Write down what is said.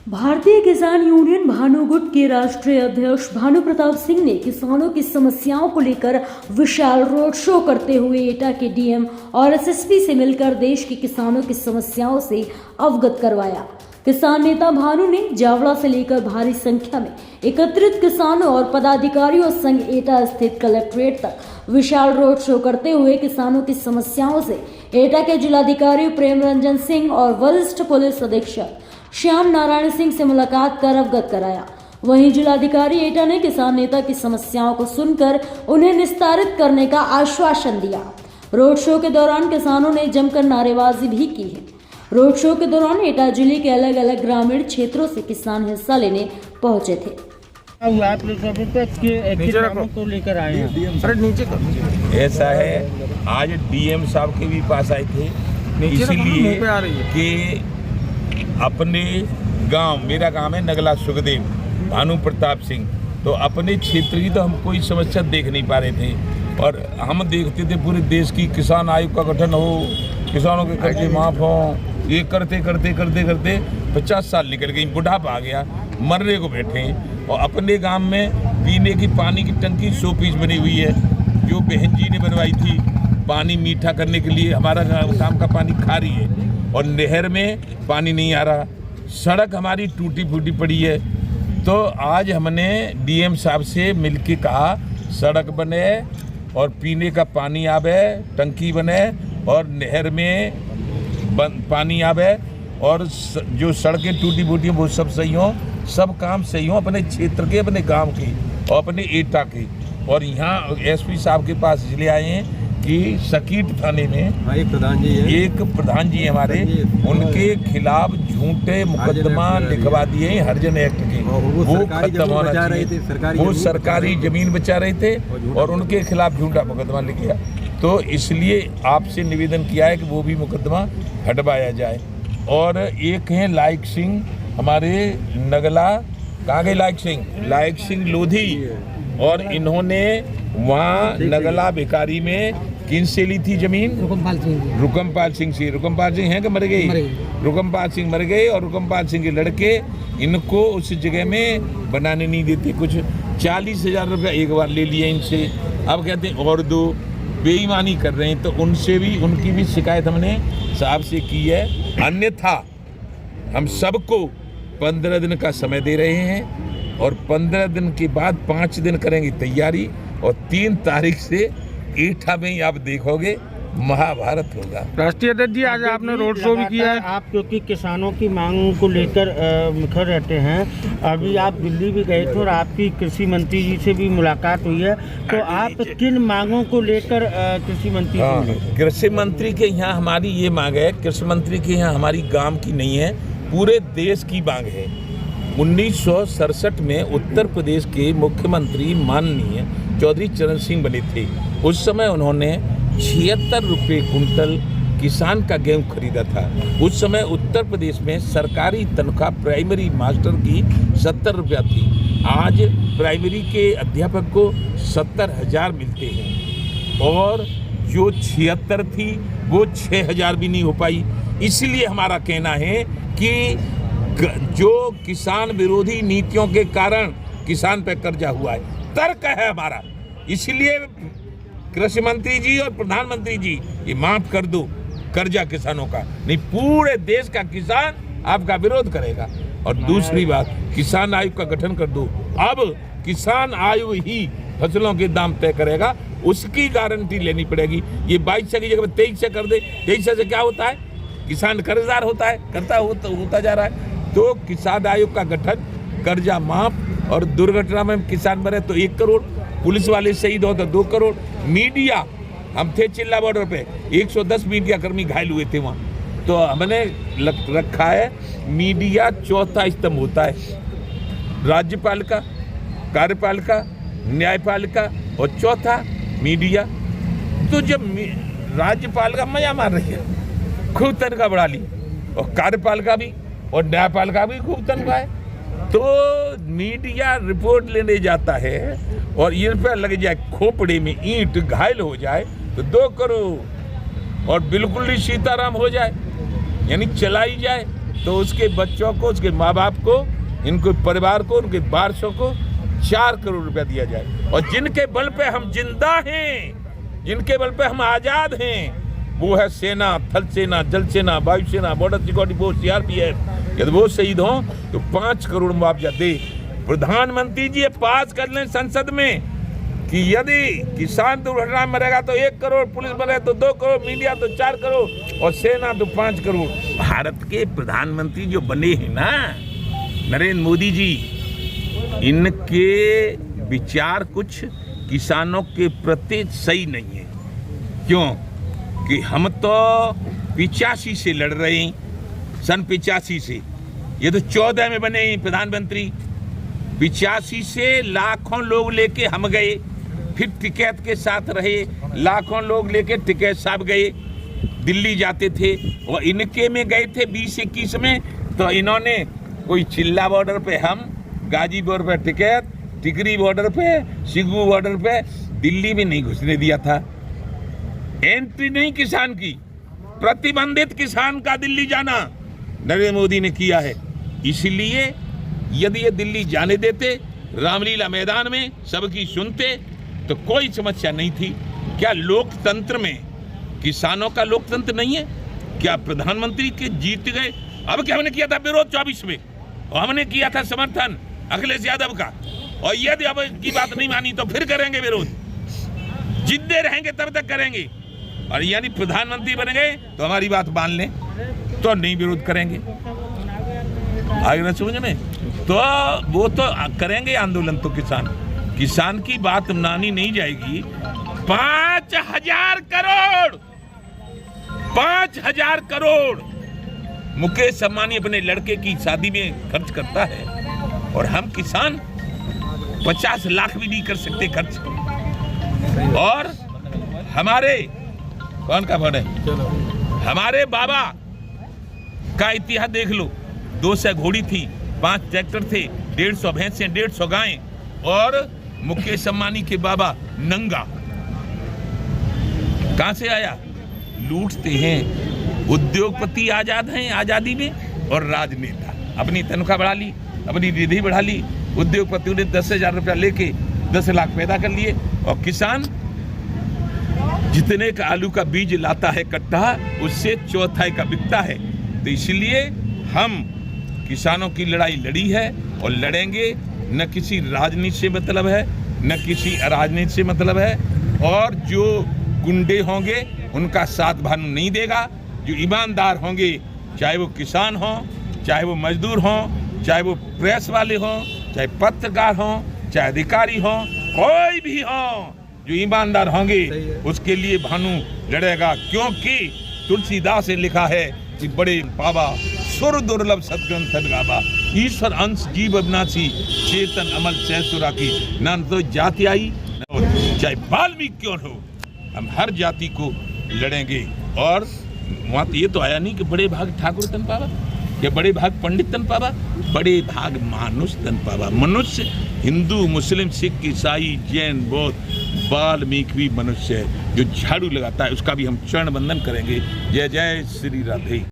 भारतीय किसान यूनियन भानुगुट के राष्ट्रीय अध्यक्ष भानु प्रताप सिंह ने किसानों की समस्याओं को लेकर विशाल रोड शो करते हुए एटा के डीएम और एसएसपी से मिलकर देश के किसानों की समस्याओं से अवगत करवाया। किसान नेता भानु ने जावड़ा से लेकर भारी संख्या में एकत्रित किसानों और पदाधिकारियों संग एटा स्थित कलेक्ट्रेट तक विशाल रोड शो करते हुए किसानों की समस्याओं से एटा के जिलाधिकारी प्रेम रंजन सिंह और वरिष्ठ पुलिस अधीक्षक श्याम नारायण सिंह से मुलाकात कर अवगत कराया। वहीं जिलाधिकारी एटा ने किसान नेता की समस्याओं को सुनकर उन्हें निस्तारित करने का आश्वासन दिया। रोड शो के दौरान किसानों ने जमकर नारेबाजी भी की है। रोड शो के दौरान एटा जिले के अलग अलग ग्रामीण क्षेत्रों से किसान हिस्सा लेने पहुंचे थे। तो लेकर आए हैं। ऐसा है, आज डीएम साहब के भी पास आए थे, इसलिए कि अपने गांव, मेरा गांव है नगला सुखदेव, भानु प्रताप सिंह, तो अपने क्षेत्र की तो हम कोई समस्या देख नहीं पा रहे थे और हम देखते थे पूरे देश की किसान आयोग का गठन हो, किसानों के कर्जे माफ हो, ये करते करते करते करते 50 साल निकल गई, बुढ़ापा आ गया, मरने को बैठे हैं। और अपने गांव में पीने की पानी की टंकी 100 पीस बनी हुई है, जो बहन जी ने बनवाई थी पानी मीठा करने के लिए। हमारा गांव का पानी खारी है और नहर में पानी नहीं आ रहा, सड़क हमारी टूटी फूटी पड़ी है। तो आज हमने डीएम साहब से मिलके कहा सड़क बने और पीने का पानी आवे, टंकी बने और नहर में पानी आवे और जो सड़कें टूटी फूटी वो सब सही हो, सब काम सही हो अपने क्षेत्र के, अपने गांव के और अपने एटा के। और यहाँ एसपी साहब के पास इसलिए आए हैं कि सकीट थाने में एक प्रधान जी हमारे, उनके खिलाफ झूठे मुकदमा लिखवा दिए हैं हरिजन एक्ट के, वो खत्म होना चाहिए। वो सरकारी जमीन बचा रहे थे और उनके खिलाफ झूठा मुकदमा लिख गया। तो इसलिए आपसे निवेदन किया है कि वो भी मुकदमा हटवाया जाए। और एक हैं लायक सिंह हमारे नगला, कहाँ गए लायक सिंह लोधी, और इन्होंने वहाँ नगला भिखारी में किनसे ली थी जमीन? रुकमपाल सिंह से। रुकमपाल सिंह हैं कि मर गए? रुकमपाल सिंह मर गए और रुकमपाल सिंह के लड़के इनको उस जगह में बनाने नहीं देते। कुछ 40,000 रुपया एक बार ले लिए इनसे, अब कहते हैं और दो, बेईमानी कर रहे हैं। तो उनसे भी, उनकी भी शिकायत हमने साहब से की है। अन्यथा हम सबको 15 दिन का समय दे रहे हैं और 15 दिन के बाद 5 दिन करेंगे तैयारी और 3 तारीख से एटा में ही आप देखोगे महाभारत होगा। राष्ट्रीय अध्यक्ष जी, आज आपने रोड शो भी किया है। आप क्योंकि किसानों की मांग को लेकर मुखर रहते हैं, अभी आप दिल्ली भी गए थे और आपकी कृषि मंत्री जी से भी मुलाकात हुई है, तो आप किन मांगों को लेकर कृषि मंत्री जी? कृषि मंत्री के यहाँ हमारी ये मांग है, कृषि मंत्री के यहाँ हमारी गांव की नहीं है, पूरे देश की मांग है। 1967 में उत्तर प्रदेश के मुख्यमंत्री माननीय चौधरी चरण सिंह बने थे। उस समय उन्होंने 76 रुपये कुंटल किसान का गेहूं खरीदा था। उस समय उत्तर प्रदेश में सरकारी तनख्वाह प्राइमरी मास्टर की 70 रुपया थी। आज प्राइमरी के अध्यापक को 70,000 मिलते हैं और जो 76 थी वो 6,000 भी नहीं हो पाई। इसलिए हमारा कहना है कि जो किसान विरोधी नीतियों के कारण किसान पे कर्जा हुआ है, तर्क है हमारा। इसलिए कृषि मंत्री जी और प्रधानमंत्री जी ये माफ कर दो कर्जा किसानों का, नहीं पूरे देश का किसान आपका विरोध करेगा। और दूसरी बात, किसान आयोग का गठन कर दो। अब किसान आयोग ही फसलों के दाम तय करेगा, उसकी गारंटी लेनी पड़ेगी। ये 2200 की जगह 2300 कर दे। 2300 से क्या होता है? किसान कर्जदार होता है, होता जा रहा है। तो किसान आयोग का गठन, कर्जा माफ, और दुर्घटना में किसान मरे तो 1 करोड़, पुलिस वाले शहीद हो तो 2 करोड़। मीडिया, हम थे चिल्ला बॉर्डर पे, 110 मीडिया कर्मी घायल हुए थे वहाँ, तो हमने रखा है मीडिया चौथा स्तंभ होता है, राज्यपालिका, कार्यपालिका, न्यायपालिका और चौथा मीडिया। तो जब राज्यपालिका मजा मार रही है, खूब तनख्वाह बढ़ा ली, और कार्यपालिका भी और न्यायपालिका भी खूब तनख्वाह है, तो मीडिया रिपोर्ट लेने जाता है और ये रुपया लग जाए खोपड़े में, ईंट घायल हो जाए तो 2 करोड़, और बिल्कुल ही सीताराम हो जाए यानी चलाई जाए तो उसके बच्चों को, उसके माँ बाप को, इनको परिवार को, उनके वारसों को 4 करोड़ रुपया दिया जाए। और जिनके बल पे हम जिंदा हैं, जिनके बल पे हम आजाद हैं, वो है सेना, थल सेना, जल सेना, वायु सेना, बॉर्डर सिक्योरिटी फोर्स, CRPF। यदि वो शहीद हों तो 5 करोड़ मुआवजा दे। प्रधानमंत्री जी ये पास कर लें संसद में कि यदि किसान दुर्घटना में मरेगा तो 1 करोड़, पुलिस मरे तो 2 करोड़, मीडिया तो 4 करोड़ और सेना तो 5 करोड़। भारत के प्रधानमंत्री जो बने हैं ना, नरेंद्र मोदी जी, इनके विचार कुछ किसानों के प्रति सही नहीं है। क्यों कि हम तो 85 से लड़ रहे हैं, सन 85 से। ये तो 14 में बने हैं प्रधानमंत्री। 85 से लाखों लोग लेके हम गए, फिर टिकैत के साथ रहे, लाखों लोग लेके टिकैत साहब गए, दिल्ली जाते थे। और इनके में गए थे 20-21 में, तो इन्होंने कोई चिल्ला बॉर्डर पे हम, गाजीपुर पे टिकैत, टिकरी बॉर्डर पे, सिगू बॉर्डर पे, दिल्ली में नहीं घुसने दिया था। एंट्री नहीं किसान की, प्रतिबंधित किसान का दिल्ली जाना नरेंद्र मोदी ने किया है। इसलिए यदि ये दिल्ली जाने देते, रामलीला मैदान में सबकी सुनते, तो कोई समस्या नहीं थी। क्या लोकतंत्र में किसानों का लोकतंत्र नहीं है? क्या प्रधानमंत्री के जीत गए? अब क्या हमने किया था विरोध 24 में, और हमने किया था समर्थन अखिलेश यादव का, और यदि अब की बात नहीं मानी तो फिर करेंगे विरोध। जिद्दे रहेंगे तब तक करेंगे। और यानी प्रधानमंत्री बन गए तो हमारी बात मान लें तो नहीं विरोध करेंगे। आगे ना समझ में, तो वो तो करेंगे आंदोलन। तो किसान की बात मानी नहीं जाएगी। 5000 करोड़ 5000 करोड़ मुकेश अंबानी अपने लड़के की शादी में खर्च करता है, और हम किसान 50 लाख भी नहीं कर सकते खर्च। और हमारे कौन का भर है, हमारे बाबा का इतिहास देख लो। 200 घोड़ी थी, 5 ट्रैक्टर थे, 150 भैंसें, 150 गायें, और मुकेश अंबानी के बाबा नंगा कहां से आया? लूटते हैं। उद्योगपति आजाद हैं आजादी में, और राजनेता अपनी तनख्वाह बढ़ा ली, अपनी निधि बढ़ा ली। उद्योगपतियों ने 10,000 रुपया लेके 10 लाख पैदा कर लिए, और किसान जितने का आलू का बीज लाता है कट्टा, उससे चौथाई का बिकता है। तो इसलिए हम किसानों की लड़ाई लड़ी है और लड़ेंगे। न किसी राजनीति से मतलब है, न किसी अराजनीति से मतलब है। और जो गुंडे होंगे उनका साथ भानु नहीं देगा। जो ईमानदार होंगे, चाहे वो किसान हों, चाहे वो मजदूर हों, चाहे वो प्रेस वाले हों, चाहे पत्रकार हों, चाहे अधिकारी हों, कोई भी हों, जो ईमानदार होंगे उसके लिए भानु लड़ेगा। क्योंकि तुलसीदास ने लिखा है कि बड़े पावा सुर दुर्लभ सदग्रंथ गावा, ईश्वर अंश जीव अविनाशी, चेतन अमल सहसुरा की। न तो जाति आई, चाहे वाल्मीकि क्यों हो, हम हर जाति को लड़ेंगे। और वहाँ तो ये तो आया नहीं कि बड़े भाग ठाकुर तन पावा, या बड़े भाग पंडित तन पावा, बड़े भाग मानुष तन पावा। मनुष्य हिंदू, मुस्लिम, सिख, ईसाई, जैन, बौद्ध, वाल्मीकि भी मनुष्य है। जो झाड़ू लगाता है उसका भी हम चरण वंदन करेंगे। जय जय श्री राधे।